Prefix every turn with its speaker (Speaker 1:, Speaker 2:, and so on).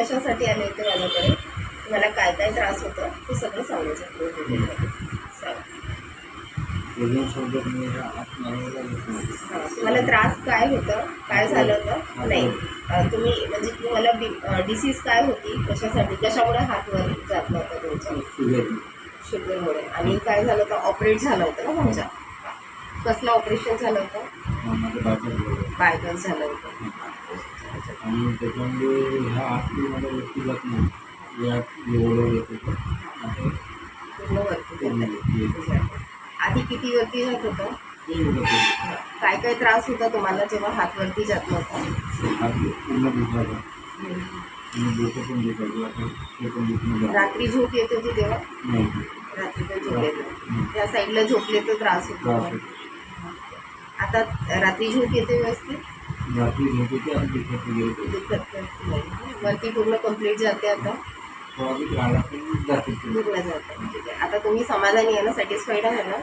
Speaker 1: कशासाठी आले होते माझ्याकडे, मला काय काय त्रास होतं ते सगळं सांगायचं. मला त्रास काय होतं, काय झालं होतं नाही, तुम्ही म्हणजे तुम्हाला डिसीज काय होती, कशासाठी, कशामुळे हात वर जात नव्हता तुमचा? शुगरमुळे. आणि काय झालं होतं, ऑपरेट झालं होतं ना तुमच्या? कसलं ऑपरेशन झालं होतं? बायपास झालं होतं.
Speaker 2: आणि त्याच्यामुळे ह्या आतली मला वरती जात नाही, या एवढं येत होतं.
Speaker 1: पूर्ण वरती. आधी किती वरती जात होतं? काय काय त्रास होता तुम्हाला जेव्हा हात वरती जात नव्हता?
Speaker 2: हात पूर्ण दुखायचा आणि डोकं पण दुखायचं, ते पण दुखणं.
Speaker 1: रात्री झोप येत होती तेव्हा?
Speaker 2: नाही,
Speaker 1: रात्री पण झोप येत नाही. त्या साईडला झोपले तर त्रास होतो. आता रात्री झोप येते व्यवस्थित?
Speaker 2: रात्री झोप येते आणि दुखत
Speaker 1: दुखत नाही. वरती पूर्ण कंप्लीट जाते आता?
Speaker 2: जाते
Speaker 1: पूर्ण जाते. ठीक आहे. आता तुम्ही समाधानी आहे ना, सॅटिस्फाईड आहे ना?